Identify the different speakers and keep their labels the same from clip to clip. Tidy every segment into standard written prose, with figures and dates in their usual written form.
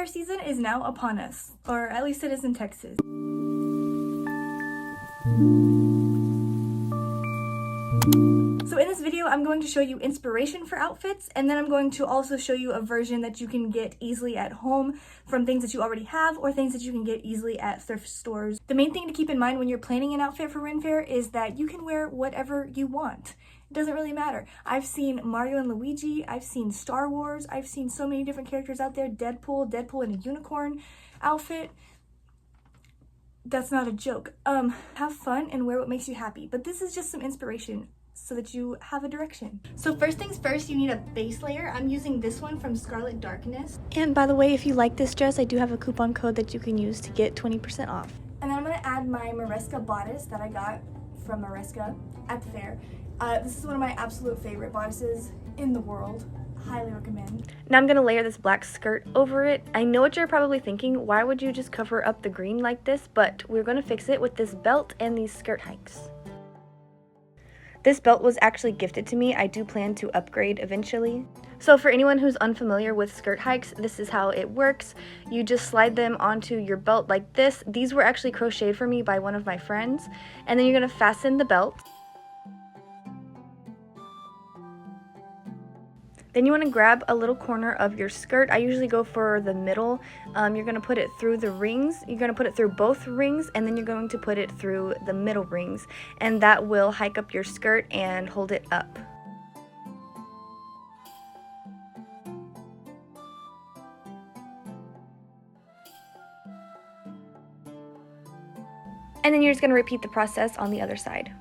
Speaker 1: fair season is now upon us, or at least it is in Texas. So in this video, I'm going to show you inspiration for outfits, and then I'm going to also show you a version that you can get easily at home from things that you already have or things that you can get easily at thrift stores. The main thing to keep in mind when you're planning an outfit for Ren Fair is that you can wear whatever you want. It doesn't really matter. I've seen Mario and Luigi, I've seen Star Wars, I've seen so many different characters out there, Deadpool in a unicorn outfit. That's not a joke. Have fun and wear what makes you happy. But this is just some inspiration so that you have a direction. So first things first, you need a base layer. I'm using this one from Scarlet Darkness. And by the way, if you like this dress, I do have a coupon code that you can use to get 20% off. And then I'm gonna add my Maresca bodice that I got from Maresca at the fair. This is one of my absolute favorite bodices in the world. Highly recommend. Now I'm gonna layer this black skirt over it. I know what you're probably thinking, why would you just cover up the green like this? But we're gonna fix it with this belt and these skirt hikes. This belt was actually gifted to me. I do plan to upgrade eventually. So for anyone who's unfamiliar with skirt hikes, this is how it works. You just slide them onto your belt like this. These were actually crocheted for me by one of my friends. And then you're gonna fasten the belt. Then you want to grab a little corner of your skirt. I usually go for the middle. You're going to put it through the rings. You're going to put it through both rings, and then you're going to put it through the middle rings. And that will hike up your skirt and hold it up. And then you're just going to repeat the process on the other side.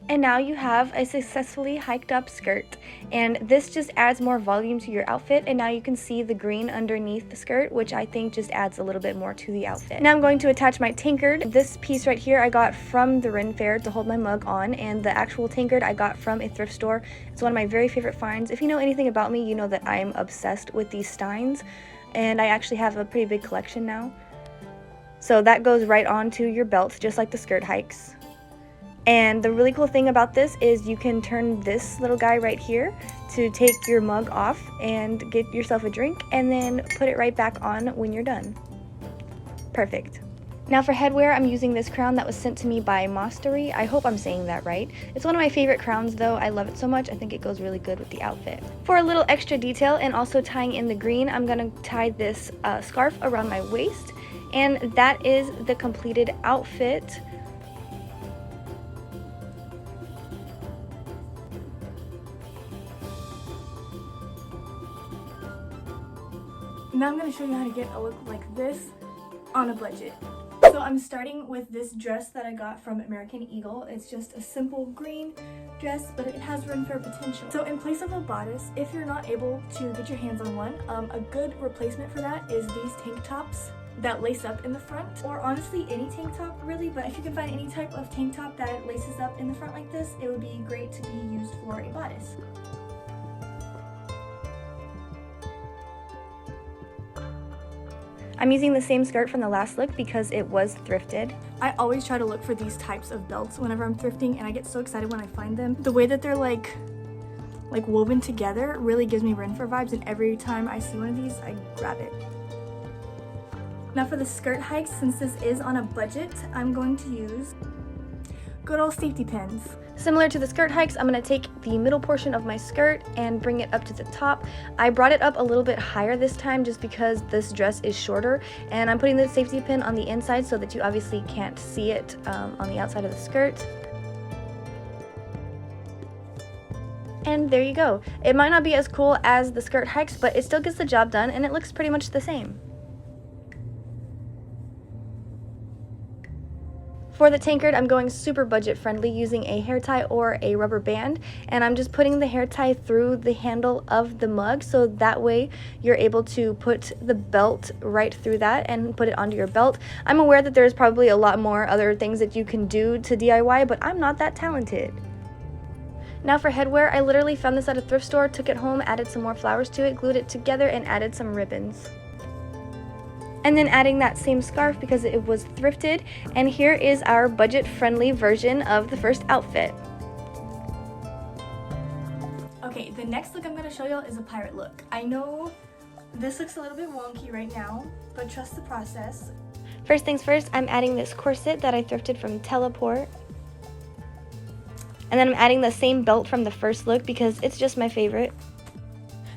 Speaker 1: And now you have a successfully hiked up skirt, and this just adds more volume to your outfit. And now you can see the green underneath the skirt, which I think just adds a little bit more to the outfit. Now I'm going to attach my tankard. This piece right here I got from the Ren Fair to hold my mug on, and the actual tankard I got from a thrift store. It's one of my very favorite finds. If you know anything about me, you know that I'm obsessed with these steins, and I actually have a pretty big collection now. So that goes right onto your belt, just like the skirt hikes. And the really cool thing about this is you can turn this little guy right here to take your mug off and get yourself a drink, and then put it right back on when you're done. Perfect. Now for headwear, I'm using this crown that was sent to me by Mostery. I hope I'm saying that right. It's one of my favorite crowns though. I love it so much. I think it goes really good with the outfit. For a little extra detail and also tying in the green, I'm gonna tie this scarf around my waist, and that is the completed outfit. Now I'm going to show you how to get a look like this on a budget. So I'm starting with this dress that I got from American Eagle. It's just a simple green dress, but it has Ren Fair potential. So in place of a bodice, if you're not able to get your hands on one, a good replacement for that is these tank tops that lace up in the front, or honestly any tank top really, but if you can find any type of tank top that laces up in the front like this, it would be great to be used for a bodice. I'm using the same skirt from the last look because it was thrifted. I always try to look for these types of belts whenever I'm thrifting, and I get so excited when I find them. The way that they're like woven together really gives me Ren Fair vibes, and every time I see one of these, I grab it. Now for the skirt hikes, since this is on a budget, I'm going to use good old safety pins. Similar to the skirt hikes, I'm going to take the middle portion of my skirt and bring it up to the top. I brought it up a little bit higher this time just because this dress is shorter, and I'm putting the safety pin on the inside so that you obviously can't see it on the outside of the skirt. And there you go. It might not be as cool as the skirt hikes, but it still gets the job done, and it looks pretty much the same. For the tankard, I'm going super budget friendly using a hair tie or a rubber band, and I'm just putting the hair tie through the handle of the mug so that way you're able to put the belt right through that and put it onto your belt. I'm aware that there's probably a lot more other things that you can do to DIY, but I'm not that talented. Now for headwear, I literally found this at a thrift store, took it home, added some more flowers to it, glued it together, and added some ribbons. And then adding that same scarf because it was thrifted, and here is our budget-friendly version of the first outfit. The next look I'm going to show y'all is a pirate look. I know this looks a little bit wonky right now, but trust the process. First things first, I'm adding this corset that I thrifted from Teleport. And then I'm adding the same belt from the first look because it's just my favorite.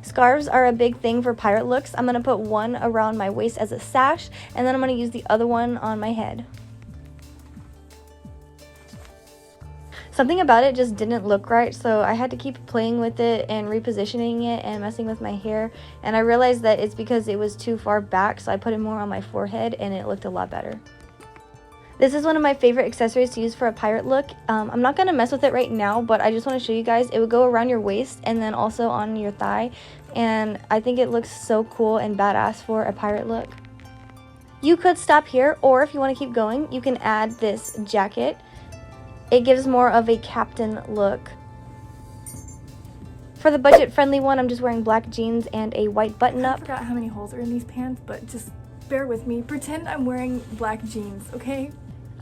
Speaker 1: Scarves are a big thing for pirate looks. I'm going to put one around my waist as a sash, and then I'm going to use the other one on my head. Something about it just didn't look right, so I had to keep playing with it and repositioning it and messing with my hair. And I realized that it's because it was too far back, so I put it more on my forehead and it looked a lot better. This is one of my favorite accessories to use for a pirate look. I'm not going to mess with it right now, but I just want to show you guys. It would go around your waist and then also on your thigh. And I think it looks so cool and badass for a pirate look. You could stop here, or if you want to keep going, you can add this jacket. It gives more of a captain look. For the budget-friendly one, I'm just wearing black jeans and a white button-up. I forgot how many holes are in these pants, but just bear with me. Pretend I'm wearing black jeans, okay?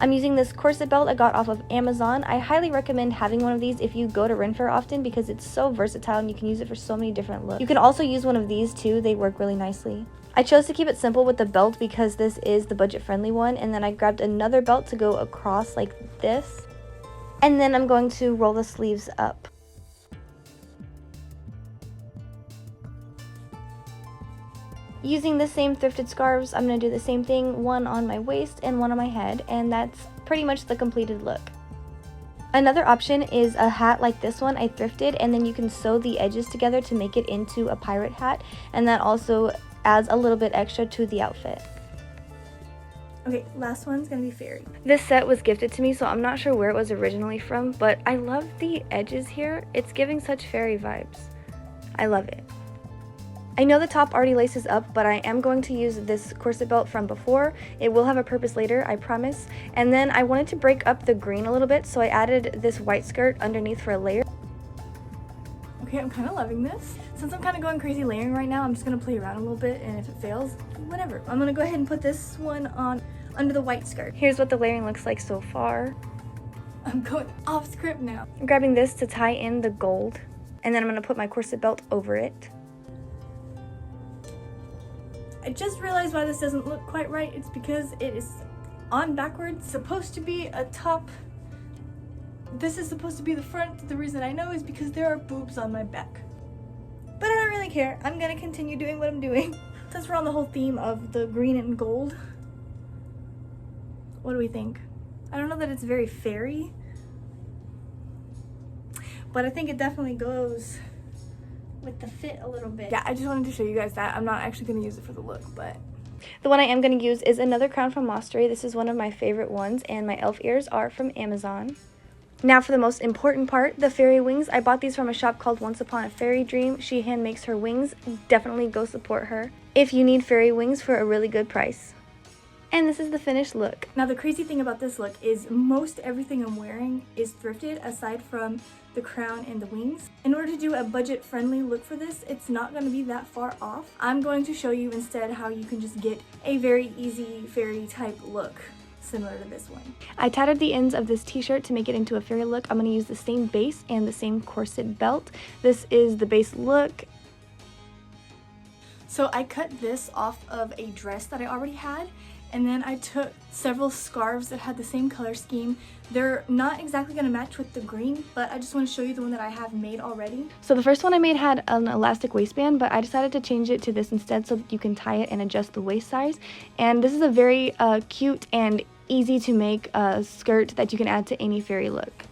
Speaker 1: I'm using this corset belt I got off of Amazon. I highly recommend having one of these if you go to Ren Fair often because it's so versatile and you can use it for so many different looks. You can also use one of these too. They work really nicely. I chose to keep it simple with the belt because this is the budget-friendly one, and then I grabbed another belt to go across like this. And then I'm going to roll the sleeves up. Using the same thrifted scarves, I'm going to do the same thing, one on my waist and one on my head, and that's pretty much the completed look. Another option is a hat like this one I thrifted, and then you can sew the edges together to make it into a pirate hat, and that also adds a little bit extra to the outfit. Okay, last one's gonna be fairy. This set was gifted to me, so I'm not sure where it was originally from, but I love the edges here. It's giving such fairy vibes. I love it. I know the top already laces up, but I am going to use this corset belt from before. It will have a purpose later, I promise. And then I wanted to break up the green a little bit, so I added this white skirt underneath for a layer. Okay, I'm kind of loving this. Since I'm kind of going crazy layering right now, I'm just going to play around a little bit, and if it fails, whatever. I'm going to go ahead and put this one on under the white skirt. Here's what the layering looks like so far. I'm going off script now. I'm grabbing this to tie in the gold, and then I'm going to put my corset belt over it. I just realized why this doesn't look quite right. It's because it is on backwards. It's supposed to be a top. This is supposed to be the front. The reason I know is because there are boobs on my back. But I don't really care. I'm gonna continue doing what I'm doing. Since we're on the whole theme of the green and gold, what do we think? I don't know that it's very fairy, but I think it definitely goes with the fit a little bit. Yeah, I just wanted to show you guys that. I'm not actually going to use it for the look, but the one I am going to use is another crown from Mostery. This is one of my favorite ones, and my elf ears are from Amazon. Now for the most important part, the fairy wings. I bought these from a shop called Once Upon a Fairy Dream. She hand makes her wings. Definitely go support her if you need fairy wings for a really good price. And this is the finished look. Now the crazy thing about this look is most everything I'm wearing is thrifted aside from the crown and the wings. In order to do a budget-friendly look for this, it's not going to be that far off. I'm going to show you instead how you can just get a very easy fairy type look similar to this one. I tattered the ends of this t-shirt to make it into a fairy look. I'm going to use the same base and the same corset belt. This is the base look. So I cut this off of a dress that I already had, and then I took several scarves that had the same color scheme. They're not exactly going to match with the green, but I just want to show you the one that I have made already. So the first one I made had an elastic waistband, but I decided to change it to this instead so that you can tie it and adjust the waist size. And this is a very cute and easy to make skirt that you can add to any fairy look.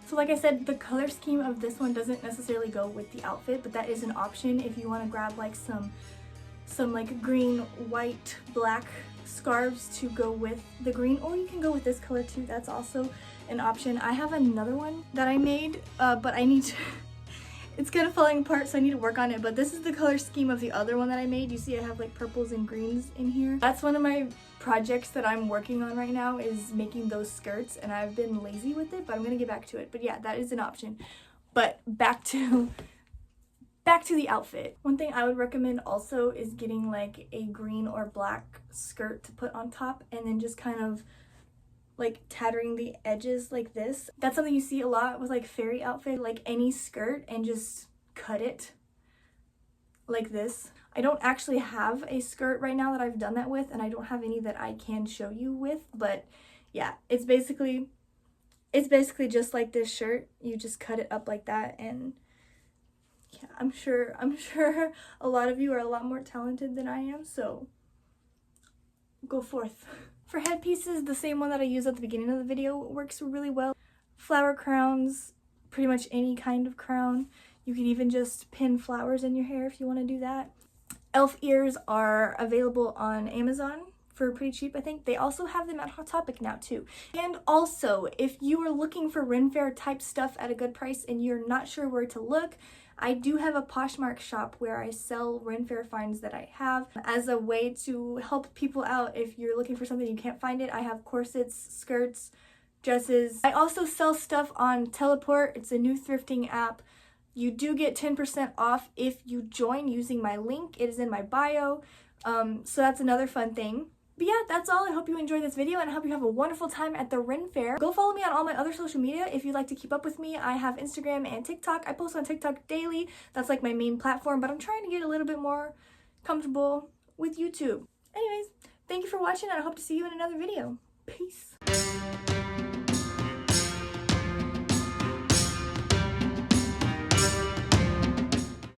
Speaker 1: So like I said, the color scheme of this one doesn't necessarily go with the outfit, but that is an option if you want to grab like some like green, white, black scarves to go with the green, or you can go with this color too. That's also an option. I have another one that I made, but I need to it's kind of falling apart, so I need to work on it, but this is the color scheme of the other one that I made. You see I have like purples and greens in here. That's one of my projects that I'm working on right now, is making those skirts, and I've been lazy with it, but I'm gonna get back to it. But yeah, that is an option. But back to the outfit. One thing I would recommend also is getting like a green or black skirt to put on top, and then just kind of like tattering the edges like this. That's something you see a lot with like fairy outfit, like any skirt, and just cut it like this. I don't actually have a skirt right now that I've done that with, and I don't have any that I can show you with, but yeah, it's basically just like this shirt. You just cut it up like that, and yeah, I'm sure a lot of you are a lot more talented than I am, so go forth. For headpieces, the same one that I used at the beginning of the video works really well. Flower crowns, pretty much any kind of crown. You can even just pin flowers in your hair if you want to do that. Elf ears are available on Amazon for pretty cheap, I think. They also have them at Hot Topic now too. And also, if you are looking for Ren Fair type stuff at a good price and you're not sure where to look, I do have a Poshmark shop where I sell Ren Fair finds that I have as a way to help people out. If you're looking for something you can't find it, I have corsets, skirts, dresses. I also sell stuff on Teleport. It's a new thrifting app. You do get 10% off if you join using my link. It is in my bio. So that's another fun thing. But yeah, that's all. I hope you enjoyed this video, and I hope you have a wonderful time at the Ren Fair. Go follow me on all my other social media if you'd like to keep up with me. I have Instagram and TikTok. I post on TikTok daily. That's like my main platform, but I'm trying to get a little bit more comfortable with YouTube. Anyways, thank you for watching, and I hope to see you in another video. Peace.